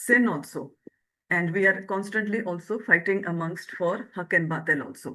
sin also, and we are constantly also fighting amongst for haq and batil also.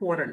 quarrel।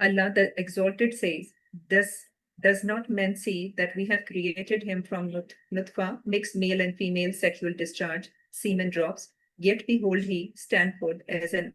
Allah the Exalted says, does not men see that we have created him from nutfa, mixed male and female sexual discharge, semen drops, yet behold he stand forth as an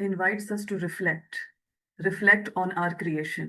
invites us to reflect on our creation।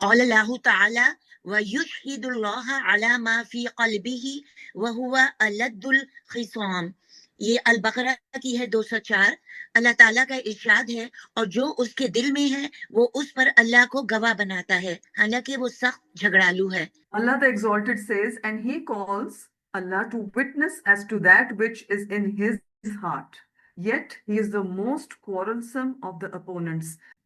قال الله تعالى ويشهد الله على ما في قلبه وهو ألد الخصام. یہ البقرہ کی ہے 204۔ اللہ تعالیٰ کا ارشاد ہے، اور جو اس کے دل میں ہے وہ اس پر اللہ کو گواہ بناتا ہے، حالانکہ وہ سخت جھگڑالو ہے۔ Allah the Exalted says, and he calls Allah to witness as to that which is in his heart, yet he is the most quarrelsome of the opponents।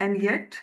and yet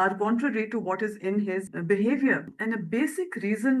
are contrary to what is in his behavior। and a basic reason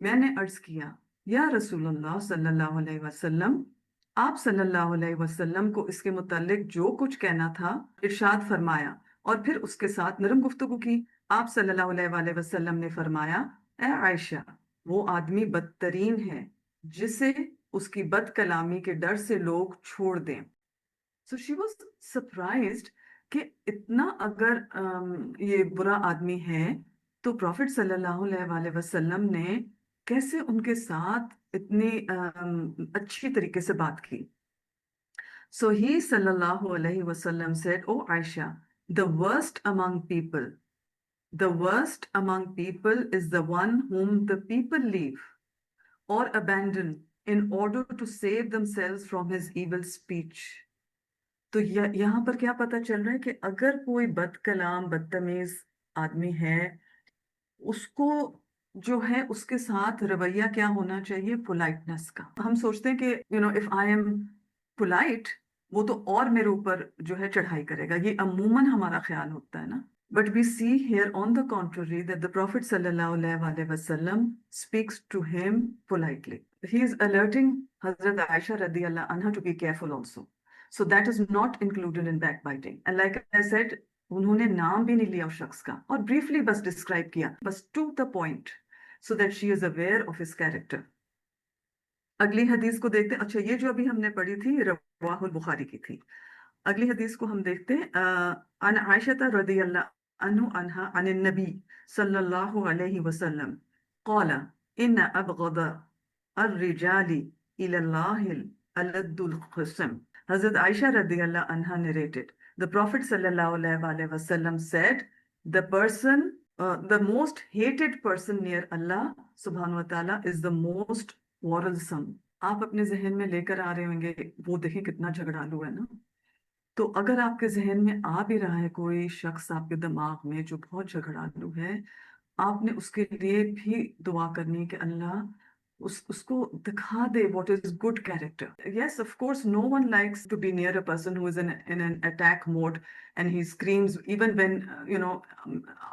میں نے عرض کیا یا رسول اللہ صلی اللہ علیہ وسلم، آپ صلی اللہ علیہ وسلم کو اس کے متعلق جو کچھ کہنا تھا ارشاد فرمایا، اور پھر اس کے ساتھ نرم گفتگو کی۔ آپ صلی اللہ علیہ وآلہ وسلم نے فرمایا، اے عائشہ، وہ آدمی بدترین ہے جسے اس کی بد کلامی کے ڈر سے لوگ چھوڑ دیں۔ So she was surprised کہ اتنا اگر یہ برا آدمی ہے تو پروفٹ صلی اللہ علیہ وآلہ وسلم نے کیسے ان کے ساتھ اتنی اچھی طریقے سے بات کی۔ So he sallallahu alayhi wasallam said, "Oh Aisha, the worst among people is the one whom the people leave or abandon in order to save themselves from his evil speech." تو یہاں پر کیا پتا چل رہا ہے کہ اگر کوئی بد کلام بدتمیز آدمی ہے، اس کو جو ہے اس کے ساتھ رویہ کیا ہونا چاہیے؟ پولائٹنس کا۔ ہم سوچتے ہیں کہ if I am polite وہ تو اور میرے اوپر جو ہے چڑھائی کرے گا، یہ عموماً ہمارا خیال ہوتا ہے نا۔ But we see here on the contrary that the Prophet sallallahu alaihi wasallam speaks to him politely. He is alerting Hazrat Aisha radiyallahu anha to be careful also. So that is not included in backbiting. And like I said, انہوں نے نام بھی نہیں لیا اس شخص کا، اور briefly بس describe کیا، بس to the point, so that she is aware of his character. اگلی حدیث کو دیکھتے ہیں۔ اچھا، یہ جو ابھی ہم نے پڑھی تھی رواہ البخاری کی تھی۔ اگلی حدیث کو ہم دیکھتے ہیں۔ عن عائشہ رضی اللہ عنہ عنہا عن النبی صلی اللہ علیہ وسلم قال ان ابغض الرجال الى اللہ الد الخصم۔ Hazrat Aisha radiallahu anha narrated, the Prophet sallallahu alaihi wasallam said, the most hated person near Allah subhanahu wa ta'ala is the most quarrelsome. آپ اپنے ذہن میں لے کر آ رہے ہوں گے، وہ دیکھیں کتنا جھگڑالو ہے نا۔ تو اگر آپ کے ذہن میں آ بھی رہا ہے کوئی شخص آپ کے دماغ میں جو بہت جھگڑالو ہے، آپ نے اس کے لیے بھی دعا کرنی ہے کہ اللہ اس کو دکھا دے what is good character. Yes, of course, no one likes to be near a person who is in an attack mode and he screams even when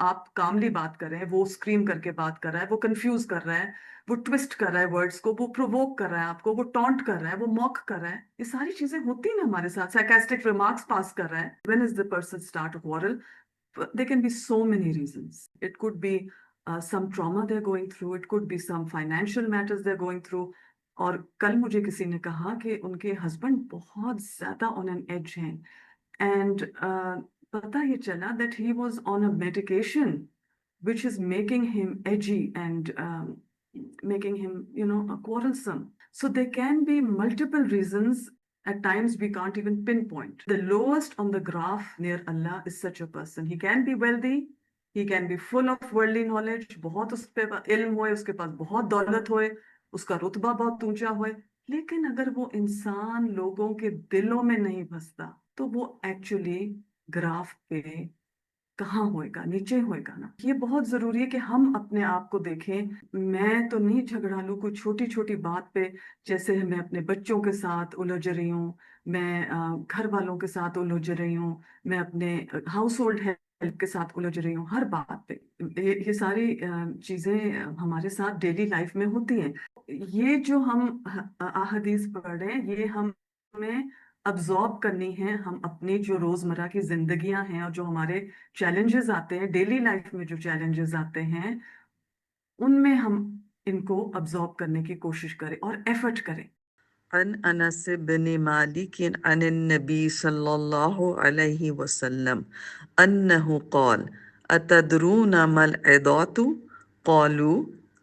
آپ calmly بات کر رہے ہیں، وہ scream کر کے بات کر رہا ہے، وہ confuse کر رہا ہے، وہ twist کر رہا ہے words کو، وہ provoke کر رہا ہے آپ کو، وہ taunt کر رہا ہے، وہ mock کر رہا ہے۔ یہ ساری چیزیں ہوتی ہیں نا ہمارے ساتھ، sarcastic remarks pass کر رہا ہے۔ When is the person start a quarrel? There can be so many reasons. It could be some trauma they're going through, it could be some financial matters they're going through. اور کل مجھے کسی نے کہا کہ ان کے ہسبینڈ بہت زیادہ on an edge ہیں، and پتہ یہ چلا that he was on a medication which is making him edgy and making him quarrelsome. So there can be multiple reasons. At times we can't even pinpoint. The lowest on the graph near Allah is such a person. He can be wealthy, he can be full of worldly knowledge, بہت اس پہ علم ہوئے، اس کے پاس بہت دولت ہوئے، اس کا رتبہ بہت اونچا ہوئے، لیکن اگر وہ انسان لوگوں کے دلوں میں نہیں بستا تو وہ ایکچولی گراف پہ کہاں ہوئے گا؟ نیچے ہوئے گا نا۔ یہ بہت ضروری ہے کہ ہم اپنے آپ کو دیکھیں۔ میں تو نہیں جھگڑالو، کوئی چھوٹی چھوٹی بات پہ، جیسے میں اپنے بچوں کے ساتھ الجھ رہی ہوں، میں گھر والوں کے ساتھ الجھ رہی ہوں، میں اپنے ہاؤس ہولڈ ہیلپ کے ساتھ الجھ رہی ہوں، ہر بات پہ۔ یہ ساری چیزیں ہمارے ساتھ ڈیلی لائف میں ہوتی ہیں۔ یہ جو ہم احادیث پڑھ رہے ہیں، یہ ہمیں ابزارب کرنی ہے، ہم اپنی جو روزمرہ کی زندگیاں ہیں اور جو ہمارے چیلنجز آتے ہیں ڈیلی لائف میں، جو چیلنجز آتے ہیں ان میں ہم ان کو ابزارب کرنے کی کوشش کریں اور ایفرٹ کریں۔ عن انس بن مالک عن النبی صلی اللہ علیہ وسلم انہ قال اتدرون ما العدات قالوا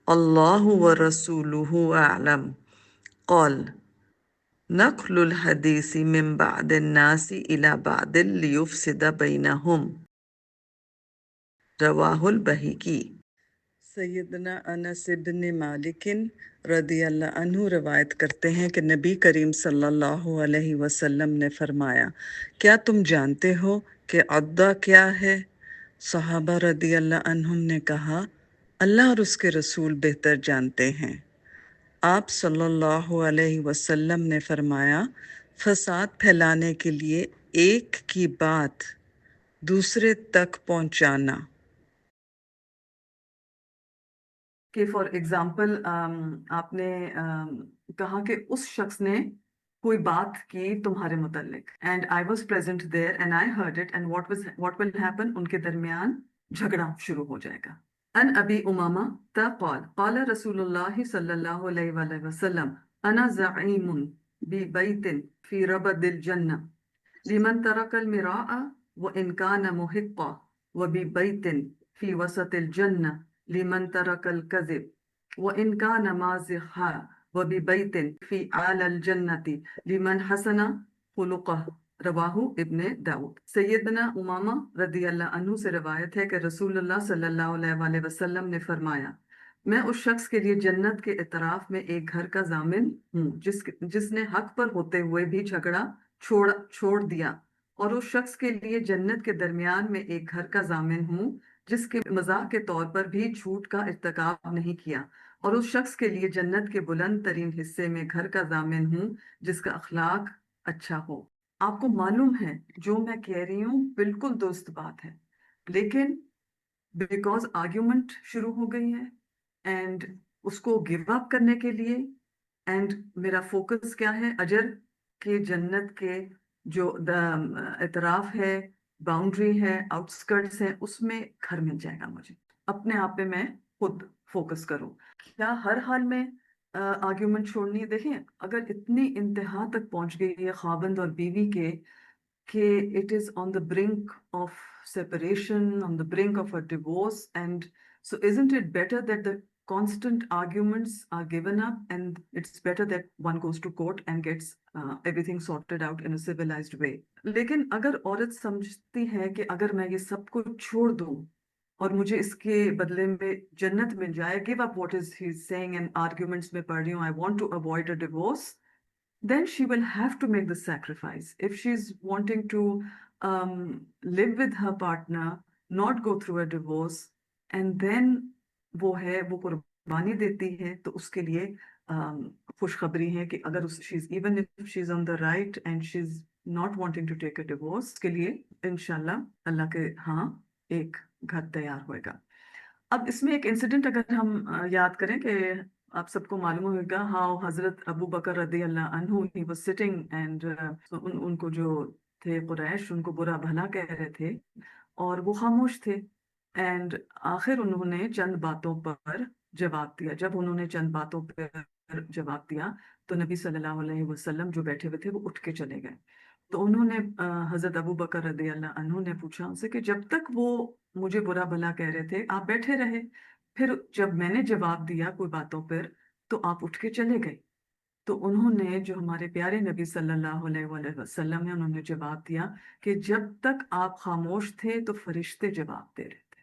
اللہ ورسولہ اعلم قال نقل الحدیث من بعد الناس الى بعد لیفسد بینہم رواہ البہقی۔ سیدنا انس بن مالک رضی اللہ عنہ روایت کرتے ہیں کہ نبی کریم صلی اللہ علیہ وسلم نے فرمایا، کیا تم جانتے ہو کہ عدہ کیا ہے؟ صحابہ رضی اللہ عنہم نے کہا، اللہ اور اس کے رسول بہتر جانتے ہیں۔ آپ صلی اللہ علیہ وسلم نے فرمایا، فساد پھیلانے کے لیے ایک کی بات دوسرے تک پہنچانا۔ کہ فار ایگزامپل آپ نے کہا کہ اس شخص نے کوئی بات کی تمہارے متعلق and I was present there and I heard it and what will happen, ان کے درمیان جھگڑا شروع ہو جائے گا. ان ابی امامہ قال قال رسول اللہ صلی اللہ علیہ وآلہ وسلم انا زعیم ببیت فی ربد الجنہ لمن ترک المراء وان کان محقا وببیت فی وسط الجنہ لمن ترک الكذب وإن كان مازحا وببيت في أعلى الجنة لمن حسن خلقه رواہ ابن داؤد. سیدنا امامہ رضی اللہ عنہ سے روایت ہے کہ رسول اللہ صلی اللہ علیہ وآلہ وسلم نے فرمایا میں اس شخص کے لیے جنت کے اطراف میں ایک گھر کا ضامن ہوں جس نے حق پر ہوتے ہوئے بھی جھگڑا چھوڑ دیا، اور اس شخص کے لیے جنت کے درمیان میں ایک گھر کا ضامن ہوں جس کے مزاح کے طور پر بھی جھوٹ کا ارتکاب نہیں کیا، اور اس شخص کے لیے جنت کے بلند ترین حصے میں گھر کا ضامن ہوں جس کا اخلاق اچھا ہو. آپ کو معلوم ہے جو میں کہہ رہی ہوں بالکل درست بات ہے، لیکن بیکاز آرگیومنٹ شروع ہو گئی ہے اینڈ اس کو گیو اپ کرنے کے لیے، اینڈ میرا فوکس کیا ہے، اجر کے جنت کے جو اطراف ہے، باؤنڈری ہے، آؤٹسکرٹس ہے، اس میں گھر مل جائے گا مجھے. اپنے آپ پہ میں خود فوکس کروں. کیا ہر حال میں آرگیومنٹ چھوڑنی ہے؟ دیکھیں اگر اتنی انتہا تک پہنچ گئی ہے خاوند اور بیوی کے کہ it is on the brink of separation, on the brink of a divorce, and so isn't it better that the constant arguments are given up and it's better that one goes to court and gets everything sorted out in a civilized way. لیکن اگر عورت سمجھتی ہے کہ اگر میں یہ سب کو چھوڑ دوں اور مجھے اس کے بدلے میں جنت مل جائے، give up what is he saying and arguments میں پڑھ رہی ہوں I want to avoid a divorce, then she will have to make the sacrifice. If she's wanting to live with her partner, not go through a divorce, and then وہ قربانی دیتی ہے، تو اس کے لیے خوشخبری ہے کہ اگر even if she's on the right and she's not wanting to take a divorce، اس کے لیے انشاءاللہ اللہ کے ہاں ایک گھر تیار ہوئے گا. اب اس میں ایک انسیڈنٹ اگر ہم یاد کریں کہ آپ سب کو معلوم ہوگا ہاؤ حضرت ابو بکر رضی اللہ عنہ ہی واز سٹنگ اینڈ ان کو جو تھے قریش ان کو برا بھلا کہہ رہے تھے اور وہ خاموش تھے، اینڈ آخر انہوں نے چند باتوں پر جواب دیا. جب انہوں نے چند باتوں پر جواب دیا تو نبی صلی اللہ علیہ وسلم جو بیٹھے ہوئے تھے وہ اٹھ کے چلے گئے. تو انہوں نے حضرت ابو بکر رضی اللہ عنہ نے پوچھا ان سے کہ جب تک وہ مجھے برا بھلا کہہ رہے تھے آپ بیٹھے رہے، پھر جب میں نے جواب دیا کوئی باتوں پر تو آپ اٹھ کے چلے گئے. تو انہوں نے جو ہمارے پیارے نبی صلی اللہ علیہ وآلہ وسلم ہیں انہوں نے جواب دیا کہ جب تک آپ خاموش تھے تو فرشتے جواب دے رہے تھے،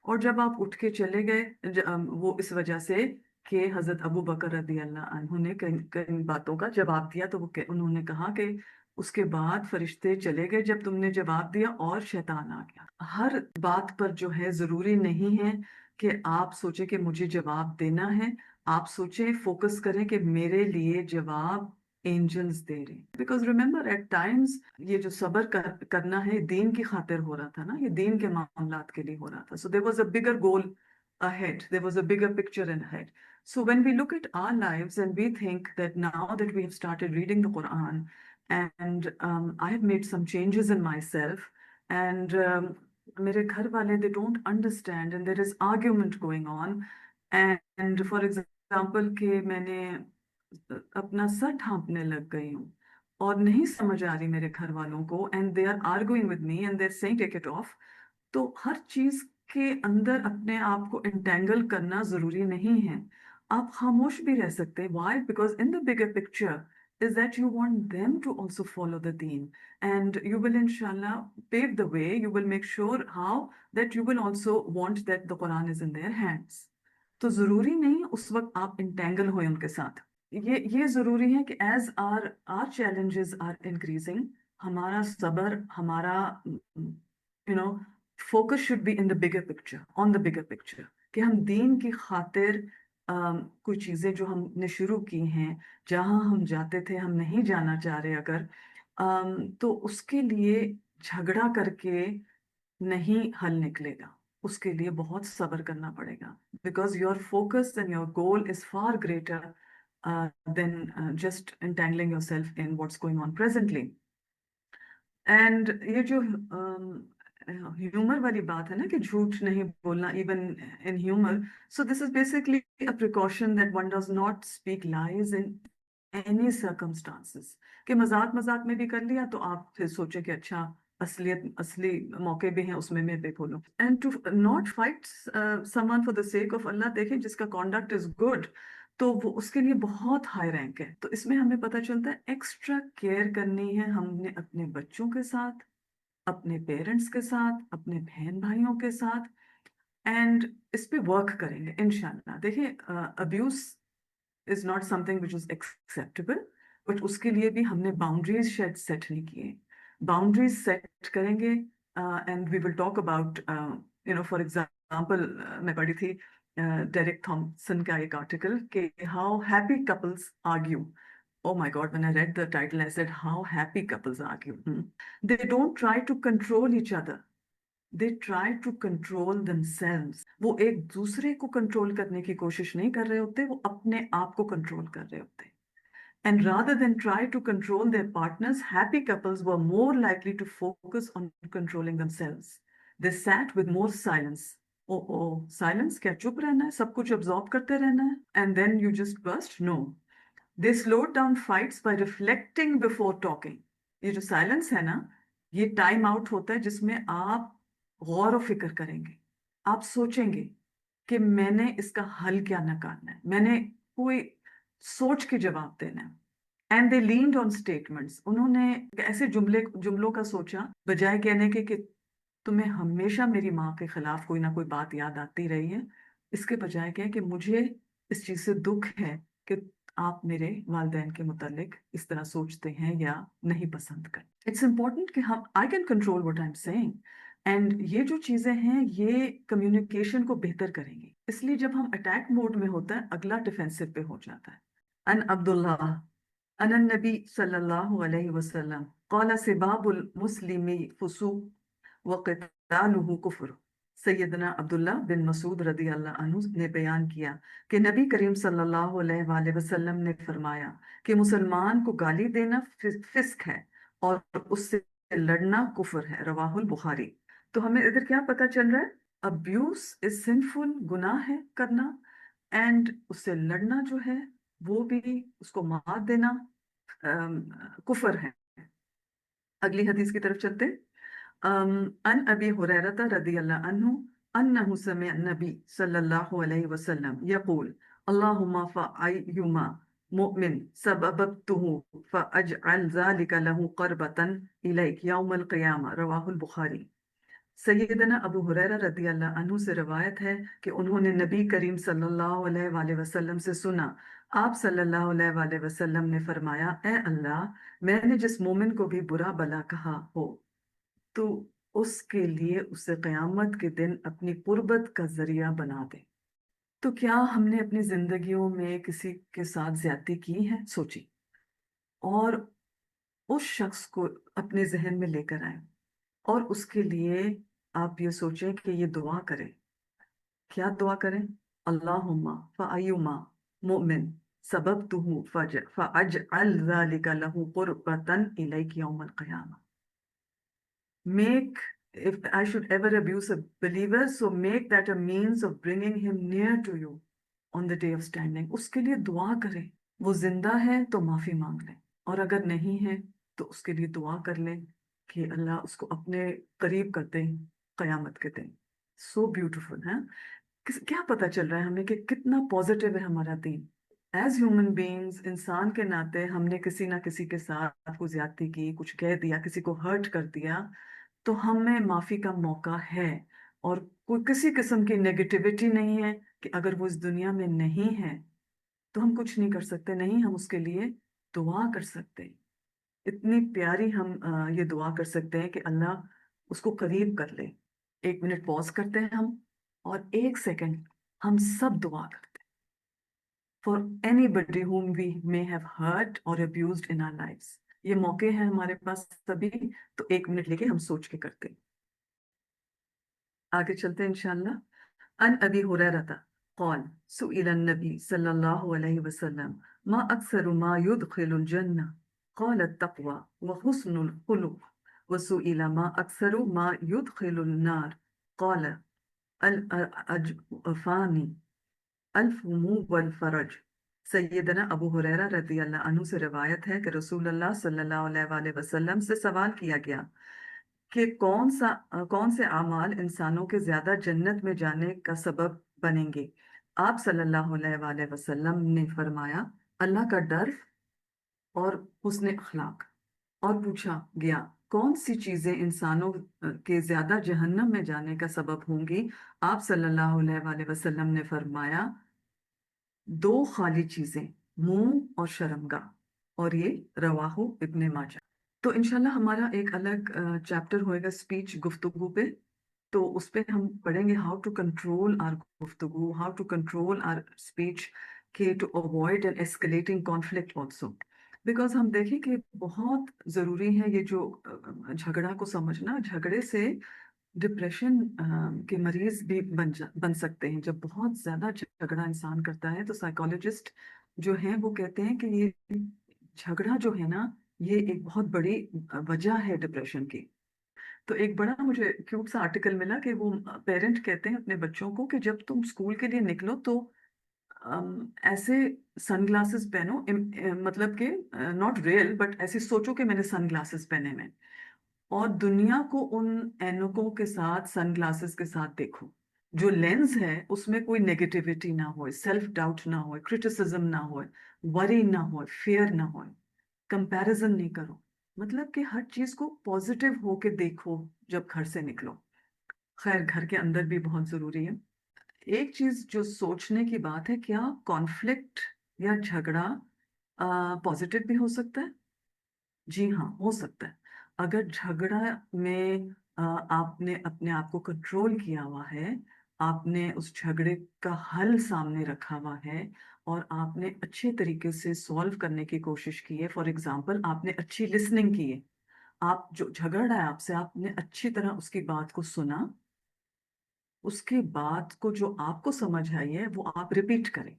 اور جب آپ اٹھ کے چلے گئے وہ اس وجہ سے کہ حضرت ابو بکر رضی اللہ عنہ نے کئی باتوں کا جواب دیا، تو انہوں نے کہا کہ اس کے بعد فرشتے چلے گئے جب تم نے جواب دیا اور شیطان آ گیا. ہر بات پر جو ہے ضروری نہیں ہے کہ آپ سوچیں کہ مجھے جواب دینا ہے، آپ سوچیں فوکس کریں کہ میرے لیے جواب اینجلز دے رہے ہیں. بیکاز ریمبر ایٹ ٹائمز یہ جو صبر کرنا ہے دین کی خاطر ہو رہا تھا نا، یہ دین کے معاملات کے لیے ہو رہا تھا. So there was a bigger goal ahead, there was a bigger picture ahead. So when we look at our lives and we think that now that we have started reading the Quran and I have made some changes in myself and میرے گھر والے they don't understand and there is argument going on and for example کہ میں نے اپنا سر ڈھانپنے لگ گئی ہوں اور نہیں سمجھ آ رہی میرے گھر والوں کو and they are arguing with me and they're saying take it off. تو ہر چیز کے اندر اپنے آپ کو انٹینگل کرنا ضروری نہیں ہے، آپ خاموش بھی رہ سکتے ہیں. Why? Because in the bigger picture is that you want them to also follow the deen and you will inshallah pave the way, you will make sure how that you will also want that the Quran is in their hands. تو ضروری نہیں اس وقت آپ انٹینگل ہوئے ان کے ساتھ. یہ ضروری ہے کہ as our challenges are increasing ہمارا صبر، ہمارا focus should be in the bigger picture, on the bigger picture, کہ ہم دین کی خاطر کوئی چیزیں جو ہم نے شروع کی ہیں جہاں ہم جاتے تھے ہم نہیں جانا چاہ رہے اگر تو اس کے لیے جھگڑا کر کے نہیں حل نکلے گا. اس کے لیے بہت صبر کرنا پڑے گا, because your focus and your goal is far greater than just entangling yourself in what's going on presently. And یہ جو ہیومر والی بات ہے نا کہ جھوٹ نہیں بولنا even in humour, so this is basically a precaution that one does not speak lies in any circumstances. کہ مذاق مذاق میں بھی کر لیا تو آپ پھر سوچیں کہ اچھا اصلی موقع بھی ہیں اس میں بھی بولوں. And to not fight someone for the sake of Allah. دیکھیں جس کا کانڈکٹ از گڈ تو وہ اس کے لیے بہت ہائی رینک ہے. تو اس میں ہمیں پتہ چلتا ہے ایکسٹرا کیئر کرنی ہے ہم نے اپنے بچوں کے ساتھ, اپنے پیرنٹس کے ساتھ, اپنے بہن بھائیوں کے ساتھ, اینڈ اس پہ ورک کریں گے انشاءاللہ. دیکھیں abuse is not something which is acceptable, but اس کے لیے بھی ہم نے باؤنڈریز شاید سیٹ نہیں کیے. باؤنڈریز سیٹ کریں گے and we will talk about for example میں پڑھی تھی ڈیرک تھامسن کا ایک آرٹیکل کہ how happy couples argue. Oh my God, when I read the title, I said, how happy couples argue. They don't try to control each other. They try to control themselves. وہ ایک دوسرے کو control کرنے کی کوشش نہیں کر رہے ہوتے, وہ اپنے آپ کو کنٹرول کر رہے ہوتے. And rather than try to control their partners, happy couples were more likely to focus on controlling themselves. They sat with more silence. Oh, silence? کیا چپ رہنا ہے, سب کچھ absorb کرتے رہنا ہے, and then you just burst? No. They slowed down fights by reflecting before talking. یہ جو سائلنس ہے نا, یہ ٹائم آؤٹ ہوتا ہے جس میں آپ غور و فکر کریں گے, آپ سوچیں گے کہ میں نے اس کا حل کیا نکالنا ہے, میں نے کوئی سوچ کے جواب دینا ہے. And they leaned on statements. انہوں نے ایسے جملوں کا سوچا بجائے کہنے کے کہ تمہیں ہمیشہ میری ماں کے خلاف کوئی نہ کوئی بات یاد آتی رہی ہے, اس کے بجائے کہ مجھے اس چیز سے دکھ ہے کہ آپ میرے والدین کے متعلق اس طرح سوچتے ہیں یا نہیں پسند کرتے. اٹس امپورٹنٹ کہ ہم I can control what I'm saying. And یہ جو چیزیں ہیں یہ کمیونیکیشن کو بہتر کریں گی. اس لیے جب ہم اٹیک موڈ میں ہوتا ہے اگلا ڈیفینسو پہ ہو جاتا ہے. ان عبداللہ ان النبی صلی اللہ علیہ وسلم قال سباب المسلم فسوق وقتالہ کفر. سیدنا عبداللہ بن مسعود رضی اللہ عنہ نے بیان کیا کہ نبی کریم صلی اللہ علیہ وآلہ وسلم نے فرمایا کہ مسلمان کو گالی دینا فسق ہے اور اس سے لڑنا کفر ہے. رواہ البخاری. تو ہمیں ادھر کیا پتہ چل رہا ہے, ابیوز از سنفل, گناہ ہے کرنا, اینڈ اس سے لڑنا جو ہے وہ بھی, اس کو مار دینا کفر ہے. اگلی حدیث کی طرف چلتے. ان ابی ہریرہ رضی اللہ عنہ انہ سمع النبی صلی اللہ علیہ وسلم یقول اللہم فأیما مؤمن سببته فاجعل ذلك له قربة الیک یوم القیامہ. رواہ البخاری. سیدنا ابو ہریرہ رضی اللہ عنہ سے روایت ہے کہ انہوں نے نبی کریم صلی اللہ علیہ وآلہ وسلم سے سنا, آپ صلی اللہ علیہ وآلہ وسلم نے فرمایا, اے اللہ, میں نے جس مومن کو بھی برا بلا کہا ہو تو اس کے لیے اسے قیامت کے دن اپنی قربت کا ذریعہ بنا دے. تو کیا ہم نے اپنی زندگیوں میں کسی کے ساتھ زیادتی کی ہے؟ سوچی اور اس شخص کو اپنے ذہن میں لے کر آئیں اور اس کے لیے آپ یہ سوچیں کہ یہ دعا کریں. کیا دعا کریں؟ اللہم فأیما مؤمن سببتہ فاجعل ذلک لہ قربۃ الیک یوم القیامہ. Make, if I should ever abuse a believer, so make that a means of bringing him near to you on the day of standing. اس کے لیے دعا کریں. وہ زندہ ہے تو معافی مانگ لیں, اور اگر نہیں ہے تو اس کے لیے دعا کر لیں کہ اللہ اس کو اپنے قریب کر دیں قیامت کے دن. سو بیوٹیفل ہے. کیا پتہ چل رہا ہے ہمیں کہ کتنا پازیٹیو ہے ہمارا دین. ایز ہیومن بینگز, انسان کے ناطے ہم نے کسی نہ کسی کے ساتھ کوئی زیادتی کی, کچھ کہہ دیا, کسی کو ہرٹ کر دیا, تو ہمیں معافی کا موقع ہے. اور کوئی کسی قسم کی نیگیٹیوٹی نہیں ہے کہ اگر وہ اس دنیا میں نہیں ہے تو ہم کچھ نہیں کر سکتے, نہیں ہم اس کے لیے دعا کر سکتے. اتنی پیاری ہم یہ دعا کر سکتے ہیں کہ اللہ اس کو قریب کر لے. 1 منٹ پاز کرتے ہیں ہم, اور 1 سیکنڈ ہم سب دعا کرتے ہیں for anybody whom we may have hurt or abused in our lives. یہ موقع ہے ہمارے پاس سبھی, تو 1 منٹ لے کے ہم سوچ کے کرتے. آگے چلتے ہیں انشاءاللہ. عن أبي هريرة قال سئل النبي صلى الله عليه وسلم ما أكثر ما يدخل الجنة قال التقوى وحسن الخلق وسئل ما أكثر ما يدخل النار قال الأجفان الفم والفرج. سیدنا ابو ہریرہ رضی اللہ عنہ سے روایت ہے کہ رسول اللہ صلی اللہ علیہ وآلہ وسلم سے سوال کیا گیا کہ کون سے اعمال انسانوں کے زیادہ جنت میں جانے کا سبب بنیں گے. آپ صلی اللہ علیہ وآلہ وسلم نے فرمایا اللہ کا ڈر اور حسن اخلاق. اور پوچھا گیا کون سی چیزیں انسانوں کے زیادہ جہنم میں جانے کا سبب ہوں گی. آپ صلی اللہ علیہ وآلہ وسلم نے فرمایا دو خالی چیزیں، منہ اور شرمگاہ. اور یہ رواہ ابن ماجہ. تو انشاءاللہ ہمارا ایک الگ چیپٹر ہوئے گا اسپیچ، گفتگو پہ. تو اس پہ ہم پڑھیں گے ہاؤ ٹو کنٹرول آر گفتگو، how to control our speech کہ to avoid and escalating conflict also. Because ہم دیکھیں کہ بہت ضروری ہے یہ جو جھگڑا کو سمجھنا. جھگڑے سے ڈپریشن کے مریض بھی بن سکتے ہیں. جب بہت زیادہ جھگڑا انسان کرتا ہے تو سائیکالوجسٹ جو ہیں وہ کہتے ہیں کہ یہ جھگڑا جو ہے نا یہ ایک بہت بڑی وجہ ہے ڈپریشن کی. تو ایک بڑا مجھے کیوٹ سا آرٹیکل ملا کہ وہ پیرنٹ کہتے ہیں اپنے بچوں کو کہ جب تم اسکول کے لیے نکلو تو ایسے سن گلاسز پہنو، مطلب کہ ناٹ ریئل بٹ ایسے سوچو کہ میں نے سن گلاسز پہنے میں، اور دنیا کو ان اینکوں کے ساتھ، سن گلاسز کے ساتھ دیکھو. جو لینز ہے اس میں کوئی نیگیٹیوٹی نہ ہوئے، سیلف ڈاؤٹ نہ ہوئے، کرٹیسزم نہ ہوئے، وری نہ ہوئے، فیئر نہ ہوئے، کمپیریزن نہیں کرو. مطلب کہ ہر چیز کو پازیٹیو ہو کے دیکھو جب گھر سے نکلو. خیر گھر کے اندر بھی بہت ضروری ہے. ایک چیز جو سوچنے کی بات ہے، کیا کانفلکٹ یا جھگڑا پازیٹیو بھی ہو سکتا ہے؟ جی ہاں، ہو سکتا ہے. اگر جھگڑا میں آپ نے اپنے آپ کو کنٹرول کیا ہوا ہے، آپ نے اس جھگڑے کا حل سامنے رکھا ہوا ہے اور آپ نے اچھے طریقے سے سولو کرنے کی کوشش کی ہے. فار ایگزامپل آپ نے اچھی لسننگ کی ہے. آپ جو جھگڑ رہا ہے آپ سے، آپ نے اچھی طرح اس کی بات کو سنا، اس کے بعد کو جو آپ کو سمجھ آئی ہے وہ آپ ریپیٹ کریں،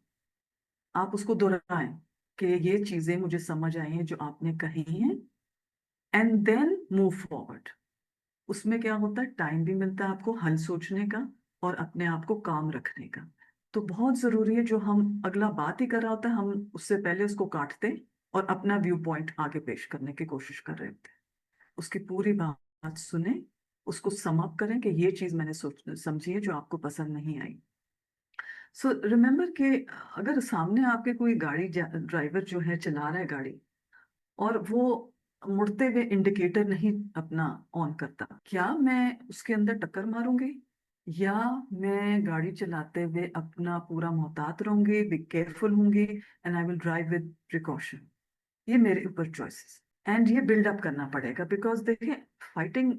آپ اس کو دہرائیں کہ یہ چیزیں مجھے سمجھ آئی ہیں جو آپ نے کہی ہیں، اینڈ دین موو فارورڈ. اس میں کیا ہوتا ہے، ٹائم بھی ملتا ہے آپ کو حل سوچنے کا اور اپنے آپ کو کام رکھنے کا. تو بہت ضروری ہے جو ہم اگلا بات ہی کر رہا ہوتا ہے ہم اس سے پہلے اس کو کاٹتے اور اپنا ویو پوائنٹ آگے پیش کرنے کی کوشش کر رہے ہوتے ہیں. اس کی پوری بات سنیں، اس کو سم اپ کریں کہ یہ چیز میں نے سمجھی ہے جو آپ کو پسند نہیں آئی. سو ریمبر کہ اگر سامنے آپ کے کوئی گاڑی ڈرائیور جو ہے چلا رہا ہے گاڑی اور وہ مڑتے ہوئے انڈیکیٹر نہیں اپنا آن کرتا، کیا میں اس کے اندر ٹکر ماروں گی یا میں گاڑی چلاتے ہوئے اپنا پورا محتاط رہوں گی، بی کیئرفل ہوں گی and I will drive with precaution. یہ میرے اوپر چوائسز اینڈ یہ بلڈ اپ کرنا پڑے گا. بیکاز دیکھیں fighting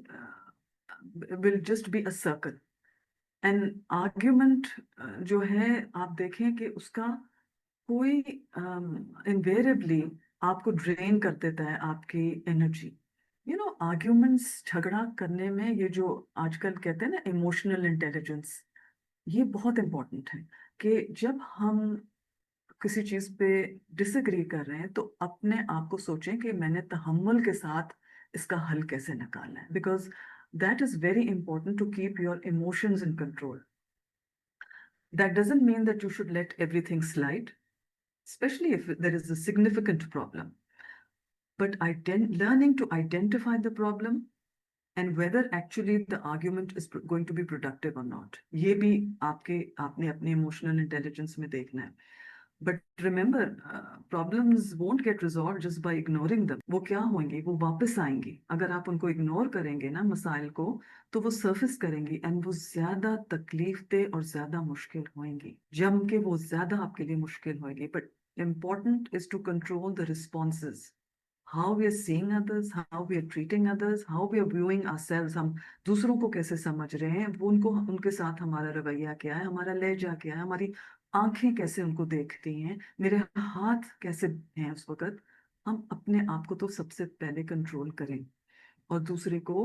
will just be a circle and argument جو ہے آپ دیکھیں کہ اس کا کوئی انویریبلی آپ کو ڈرین کر دیتا ہے آپ کی انرجی. آرگیومنٹس، جھگڑا کرنے میں یہ جو آج کل کہتے ہیں نا ایموشنل انٹیلیجنس، یہ بہت امپورٹنٹ ہے کہ جب ہم کسی چیز پہ ڈس ایگری کر رہے ہیں تو اپنے آپ کو سوچیں کہ میں نے تحمل کے ساتھ اس کا حل کیسے نکالنا ہے. Because that is very important to keep your emotions in control. That doesn't mean that you should let everything slide, especially if there is a significant problem. But learning to identify the problem and whether actually the argument is going to be productive or not. یہ بھی آپ نے اپنے emotional intelligence میں دیکھنا ہے. But remember, problems won't get resolved just by ignoring them. وہ کیا ہوئیں گی؟ وہ واپس آئیں گی. اگر آپ ان کو اگنور کریں گے نا مسائل کو تو وہ سرفس کریں گی اینڈ وہ زیادہ تکلیف دہ اور زیادہ مشکل ہوئیں گی. جم کے وہ زیادہ آپ کے لیے مشکل ہوئے گی. But important is to control the responses. How we are seeing others, how we are treating others, how we are viewing ourselves. ہم دوسروں کو کیسے سمجھ رہے ہیں، وہ ان کے ساتھ ہمارا رویہ کیا ہے، ہمارا لہجہ کیا ہے، ہماری آنکھیں کیسے ان کو دیکھتی ہیں، میرے ہاتھ کیسے ہیں اس وقت. ہم اپنے آپ کو تو سب سے پہلے کنٹرول کریں اور دوسرے کو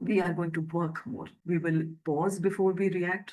we are going to work more. We will pause before we react.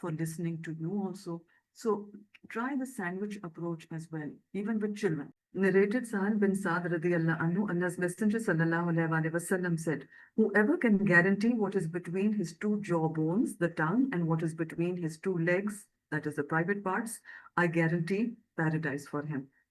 for listening to you also. So try the sandwich approach as well, even with children. Narrated Sahal bin Saad radiyallahu anhu, Allah's Messenger sallallahu alaihi wasallam said, whoever can guarantee what is between his two jawbones, the tongue, and what is between his two legs, that is the private parts, I guarantee paradise for him.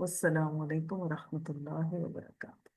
والسلام علیکم ورحمۃ اللہ وبرکاتہ.